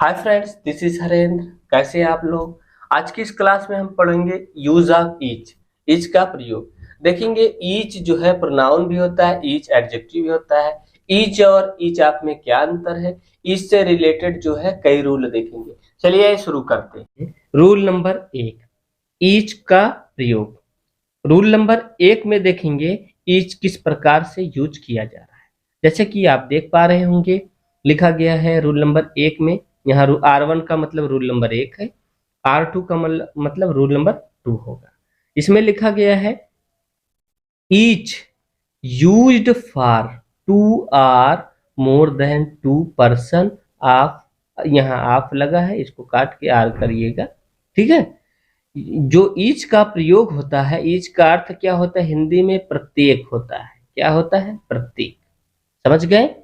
Hi friends, this is Harendra. कैसे हैं आप लोग? आज की इस क्लास में हम पढ़ेंगे यूज ऑफ ईच। ईच का प्रयोग देखेंगे। ईच जो है प्रोनाउन भी होता है, ईच एडजेक्टिव भी होता है। ईच और ईच आप में क्या अंतर है, ईच से रिलेटेड जो है कई रूल देखेंगे। चलिए शुरू करते हैं। रूल नंबर 1, ईच का प्रयोग। रूल नंबर 1 में देखेंगे ईच किस प्रकार से यूज किया जा रहा है। जैसे कि आप देख पा रहे होंगे, लिखा गया है रूल नंबर 1 में। यहाँ R1 का मतलब रूल नंबर 1 है, R2 का मतलब रूल नंबर 2 होगा। इसमें लिखा गया है each used for 2 or more than 2 person of. यहाँ ऑफ लगा है, इसको काट के आर करिएगा, ठीक है। जो ईच का प्रयोग होता है, ईच का अर्थ क्या होता है हिंदी में? प्रत्येक होता है। क्या होता है? प्रत्येक। समझ गए?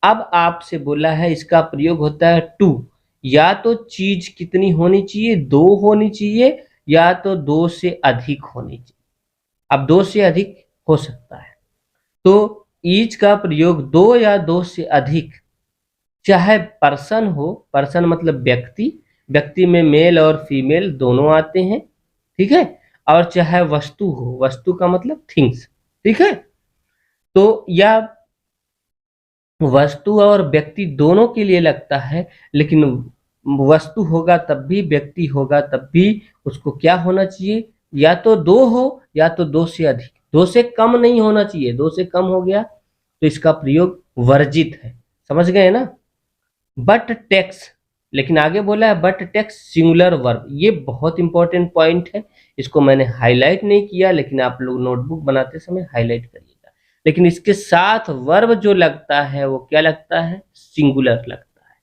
अब आपसे बोला है इसका प्रयोग होता है टू। या तो चीज कितनी होनी चाहिए? दो होनी चाहिए, या तो दो से अधिक होनी चाहिए। अब दो से अधिक हो सकता है, तो ईच का प्रयोग दो या दो से अधिक, चाहे पर्सन हो, पर्सन मतलब व्यक्ति, व्यक्ति में मेल और फीमेल दोनों आते हैं, ठीक है। और चाहे वस्तु हो, वस्तु का मतलब थिंग्स, ठीक है। तो या वस्तु और व्यक्ति दोनों के लिए लगता है, लेकिन वस्तु होगा तब भी, व्यक्ति होगा तब भी उसको क्या होना चाहिए? या तो दो हो या तो दो से अधिक। दो से कम नहीं होना चाहिए, दो से कम हो गया तो इसका प्रयोग वर्जित है। समझ गए ना? बट टेक्स, लेकिन आगे बोला है बट टेक्स सिंगुलर वर्ब। ये बहुत इंपॉर्टेंट पॉइंट है, इसको मैंने हाईलाइट नहीं किया, लेकिन आप लोग नोटबुक बनाते समय हाईलाइट करिएगा। लेकिन इसके साथ वर्ब जो लगता है वो क्या लगता है? सिंगुलर लगता है।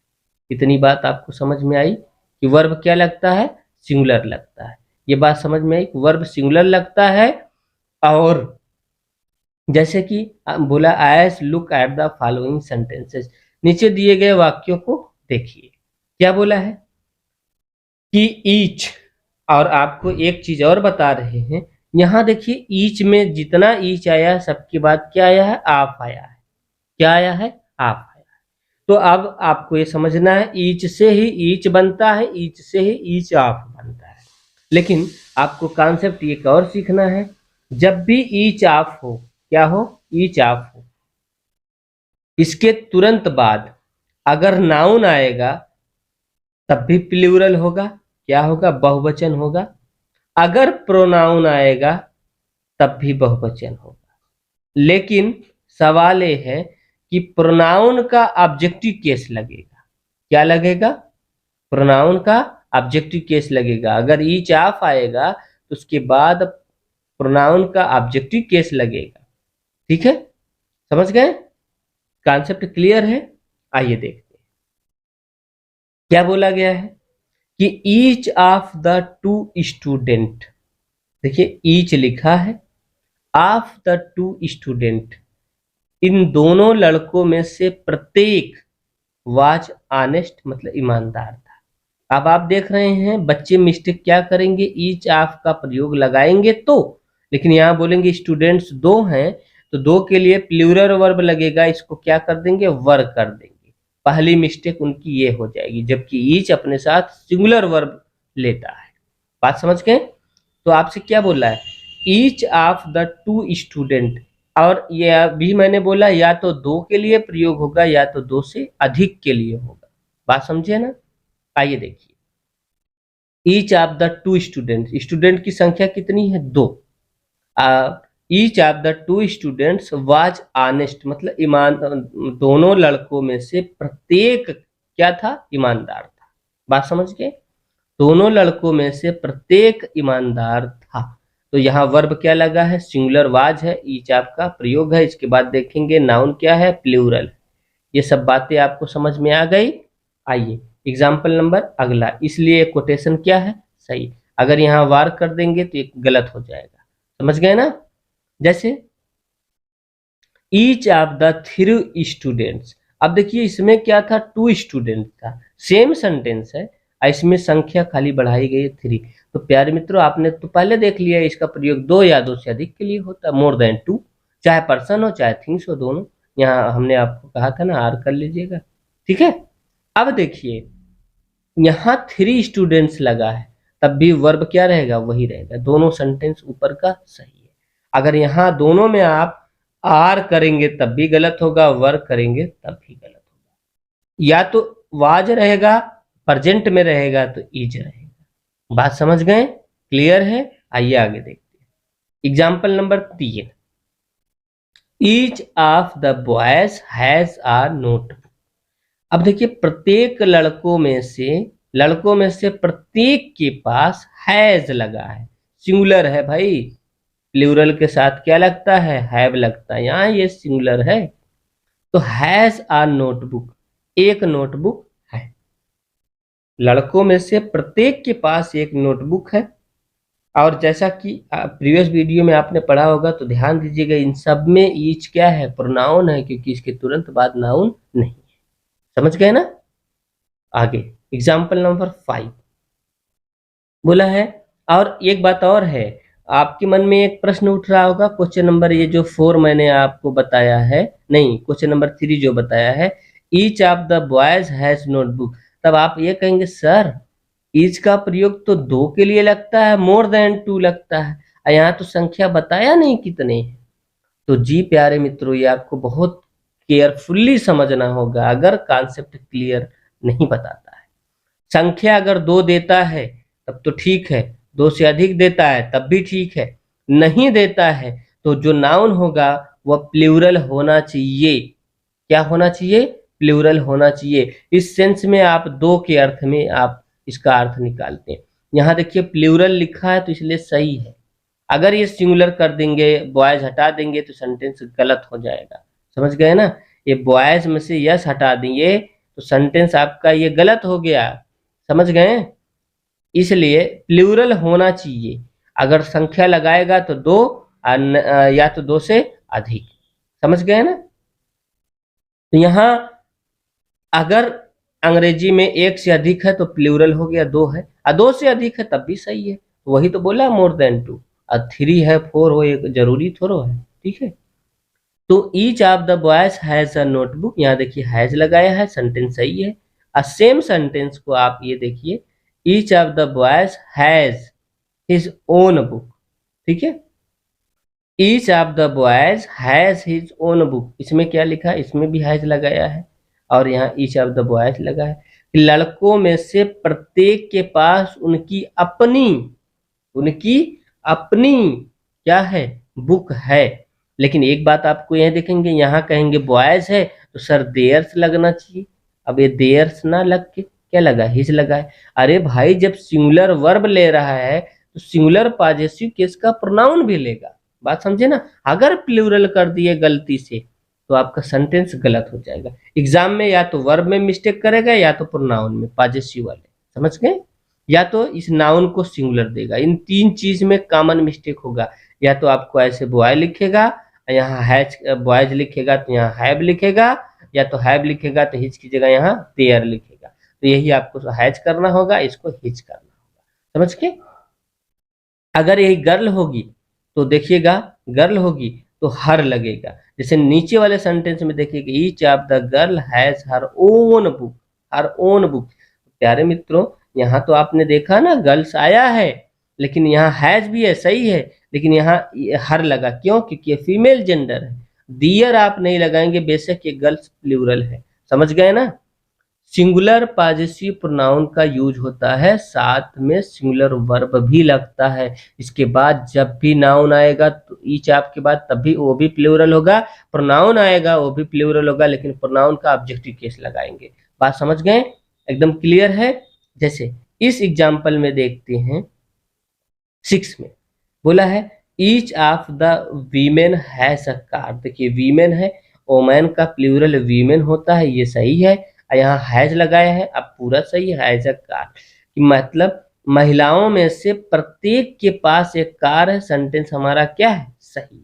इतनी बात आपको समझ में आई कि वर्ब क्या लगता है? सिंगुलर लगता है। ये बात समझ में आई कि वर्ब सिंगुलर लगता है। और जैसे कि बोला as look at the following sentences, नीचे दिए गए वाक्यों को देखिए। क्या बोला है कि ईच, और आपको एक चीज और बता रहे हैं, यहां देखिए ईच में जितना ईच आया सबके बाद क्या आया है? आप आया है। क्या आया है? आप आया है। तो अब आपको ये समझना है ईच से ही ईच बनता है, ईच से ही ईच आप बनता है। लेकिन आपको कॉन्सेप्ट एक और सीखना है। जब भी ईच ऑफ हो, क्या हो? ईच ऑफ हो, इसके तुरंत बाद अगर नाउन आएगा तब भी प्लूरल होगा। क्या होगा? बहुवचन होगा। अगर प्रोनाउन आएगा तब भी बहुवचन होगा। लेकिन सवाल ये है कि प्रोनाउन का ऑब्जेक्टिव केस लगेगा। क्या लगेगा? प्रोनाउन का ऑब्जेक्टिव केस लगेगा। अगर ईच ऑफ आएगा तो उसके बाद प्रोनाउन का ऑब्जेक्टिव केस लगेगा, ठीक है। समझ गए? कॉन्सेप्ट क्लियर है? आइए देखते हैं क्या बोला गया है कि each of the two student. देखिए ईच लिखा है, ऑफ द टू स्टूडेंट, इन दोनों लड़कों में से प्रत्येक वाज ऑनेस्ट मतलब ईमानदार था। अब आप देख रहे हैं बच्चे मिस्टेक क्या करेंगे? ईच ऑफ का प्रयोग लगाएंगे तो, लेकिन यहाँ बोलेंगे स्टूडेंट्स दो हैं, तो दो के लिए प्लूरल वर्ब लगेगा, इसको क्या कर देंगे? वर कर देंगे। पहली मिस्टेक उनकी ये हो जाएगी, जबकि ईच अपने साथ सिंगुलर वर्ब लेता है। बात समझ गए? तो आपसे क्या बोला है? Each of the two student, और ये अभी मैंने बोला या तो दो के लिए प्रयोग होगा या तो दो से अधिक के लिए होगा। बात समझे ना? आइए देखिए, each of the two student, student की संख्या कितनी है? दो। Each of the two students was honest मतलब ईमान, दोनों लड़कों में से प्रत्येक क्या था? ईमानदार था। बात समझ गए? दोनों लड़कों में से प्रत्येक ईमानदार था। तो यहाँ वर्ब क्या लगा है? सिंगुलर वाज है, ईच आपका प्रयोग है। इसके बाद देखेंगे नाउन क्या है? प्लूरल। ये सब बातें आपको समझ में आ गई? आइए एग्जाम्पल नंबर अगला। इसलिए कोटेशन क्या है? सही। अगर यहाँ वार कर देंगे तो ये गलत हो जाएगा। समझ गए ना? जैसे each of the three students, अब देखिए इसमें क्या था? टू स्टूडेंट था, सेम सेंटेंस है, इसमें संख्या खाली बढ़ाई गई है थ्री। तो प्यारे मित्रों, आपने तो पहले देख लिया इसका प्रयोग दो या दो से अधिक के लिए होता है, मोर देन टू, चाहे पर्सन हो चाहे थिंग्स हो, दोनों। यहाँ हमने आपको कहा था ना, आर कर लीजिएगा, ठीक है। अब देखिए यहाँ 3 स्टूडेंट्स लगा है, तब भी वर्ब क्या रहेगा, वही रहेगा। दोनों सेंटेंस ऊपर का सही है। अगर यहाँ दोनों में आप आर करेंगे तब भी गलत होगा, वर करेंगे तब भी गलत होगा। या तो वाज रहेगा, प्रेजेंट में रहेगा तो इज रहेगा। बात समझ गए? क्लियर है? आइए आगे देखते हैं। Example number 3, each of the boys has a notebook. अब देखिए, प्रत्येक लड़कों में से प्रत्येक के पास हैज लगा है, सिंगुलर है भाई। प्लूरल के साथ क्या लगता है, हैव लगता है। यहाँ ये सिंगुलर है, तो हैज अ नोटबुक, एक नोटबुक है। लड़कों में से प्रत्येक के पास एक नोटबुक है। और जैसा कि प्रीवियस वीडियो में आपने पढ़ा होगा, तो ध्यान दीजिएगा, इन सब में ईच क्या है, प्रोनाउन है, क्योंकि इसके तुरंत बाद नाउन नहीं है। समझ गए ना? आगे एग्जाम्पल नंबर 5 बोला है। और एक बात और है, आपके मन में एक प्रश्न उठ रहा होगा, क्वेश्चन नंबर ये जो 4 मैंने आपको बताया है, नहीं, क्वेश्चन नंबर 3 जो बताया है, each of the boys has notebook. तब आप ये कहेंगे, सर ईच का प्रयोग तो 2 के लिए लगता है, मोर देन 2 लगता है, और यहाँ तो संख्या बताया नहीं कितने है। तो जी प्यारे मित्रों, ये आपको बहुत केयरफुल्ली समझना होगा, अगर कॉन्सेप्ट क्लियर नहीं बताता है। संख्या अगर 2 देता है तब तो ठीक है, 2 से अधिक देता है तब भी ठीक है, नहीं देता है तो जो नाउन होगा वह प्लूरल होना चाहिए। क्या होना चाहिए? प्लूरल होना चाहिए। इस सेंस में आप 2 के अर्थ में आप इसका अर्थ निकालते हैं। यहाँ देखिए प्लूरल लिखा है तो इसलिए सही है। अगर ये सिंगुलर कर देंगे, बॉयज हटा देंगे तो सेंटेंस गलत हो जाएगा। समझ गए ना? ये बॉयज में से यस हटा देंगे तो सेंटेंस आपका ये गलत हो गया। समझ गए? इसलिए प्लूरल होना चाहिए। अगर संख्या लगाएगा तो 2, या तो 2 से अधिक। समझ गए ना? तो यहाँ अगर अंग्रेजी में 1 से अधिक है तो प्लूरल हो गया 2 है, और 2 से अधिक है तब भी सही है। वही तो बोला मोर देन 2, और 3 है 4 हो, एक जरूरी थोड़ा है। ठीक है, तो each of the boys has a notebook, यहाँ देखिए हैज लगाया है, सेंटेंस सही है। सेम सेंटेंस को आप ये देखिए, each of the boys has his own book. ठीक है, each of the boys has his own book, इसमें क्या लिखा है, इसमें भी हैज लगाया है, और यहाँ ईच ऑफ द बॉयज लगा है। लड़कों में से प्रत्येक के पास उनकी अपनी क्या है, बुक है। लेकिन एक बात आपको यह देखेंगे, यहाँ कहेंगे बॉयज है तो सर देयर्स लगना चाहिए। अब ये देयर्स ना लग के क्या लगा, हिज लगा है। अरे भाई, जब सिंगुलर वर्ब ले रहा है तो सिंगुलर पॉजेसिव केस का प्रोनाउन भी लेगा। बात समझे ना? अगर प्लूरल कर दिए गलती से तो आपका सेंटेंस गलत हो जाएगा। एग्जाम में या तो वर्ब में मिस्टेक करेगा, या तो प्रोनाउन में, पॉजेसिव वाले। समझ गए? या तो इस नाउन को सिंगुलर देगा। इन 3 चीज में कॉमन मिस्टेक होगा। या तो आपको ऐसे बॉय लिखेगा, यहाँ हैज बॉयज लिखेगा तो यहाँ हैव लिखेगा, या तो हैव लिखेगा तो हिज की जगह यहाँ देयर लिखेगा। तो यही आपको हैज करना होगा, इसको हिज करना होगा। समझ के? अगर यही गर्ल होगी तो देखिएगा, गर्ल होगी तो हर लगेगा। जैसे नीचे वाले सेंटेंस में देखिएगा, each of the girl has her own book, her own book. प्यारे मित्रों, यहाँ तो आपने देखा ना, गर्ल्स आया है लेकिन यहाँ हैज भी है, सही है, लेकिन यहाँ हर लगा। क्यों? क्योंकि ये फीमेल जेंडर है। दियर आप नहीं लगाएंगे, बेशक ये गर्ल्स प्लूरल है। समझ गए ना? सिंगुलर पॉजेसिव प्रोनाउन का यूज होता है, साथ में सिंगुलर वर्ब भी लगता है। इसके बाद जब भी नाउन आएगा तो ईच ऑफ के बाद तब भी वो भी प्लूरल होगा, प्रोनाउन आएगा वो भी प्लूरल होगा, लेकिन प्रोनाउन का ऑब्जेक्टिव केस लगाएंगे। बात समझ गए? एकदम क्लियर है? जैसे इस एग्जाम्पल में देखते हैं, 6 में बोला है each of the women has a car. देखिए वीमेन है, ओमैन का प्लूरल वीमेन होता है, ये सही है। यहाँ हैज लगाया है, अब पूरा सही है, हैज अ कार, मतलब महिलाओं में से प्रत्येक के पास एक कार है। सेंटेंस हमारा क्या है, सही है।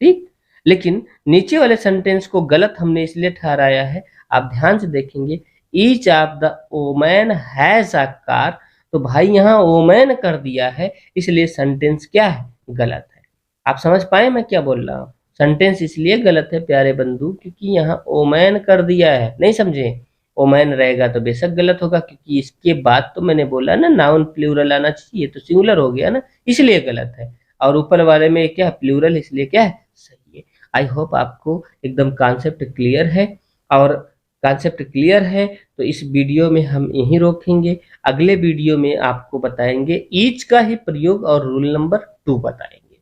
ठीक, लेकिन नीचे वाले सेंटेंस को गलत हमने इसलिए ठहराया है, आप ध्यान से देखेंगे, each of the women has a car, तो भाई यहाँ वोमेन कर दिया है, इसलिए सेंटेंस क्या है, गलत है। आप समझ पाए मैं क्या बोल रहा हूँ? सेंटेंस इसलिए गलत है प्यारे बंधु क्योंकि यहाँ वोमेन कर दिया है। नहीं समझे? वोमेन रहेगा तो बेशक गलत होगा, क्योंकि इसके बाद तो मैंने बोला ना नाउन प्लूरल आना चाहिए, तो सिंगुलर हो गया ना, इसलिए गलत है। और ऊपर वाले में क्या है, प्लूरल, इसलिए क्या है, सही है। आई होप आपको एकदम कॉन्सेप्ट क्लियर है, और कॉन्सेप्ट क्लियर है तो इस वीडियो में हम यहीं रोकेंगे। अगले वीडियो में आपको बताएंगे ईच का ही प्रयोग और रूल नंबर 2 बताएंगे।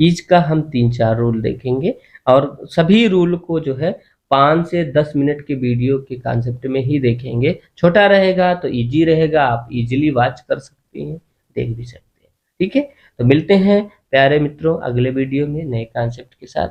ईच का हम 3-4 रूल देखेंगे, और सभी रूल को जो है 5 से 10 मिनट के वीडियो के कॉन्सेप्ट में ही देखेंगे। छोटा रहेगा तो इजी रहेगा, आप इजीली वॉच कर सकते हैं, देख भी सकते हैं। ठीक है, तो मिलते हैं प्यारे मित्रों अगले वीडियो में नए कॉन्सेप्ट के साथ।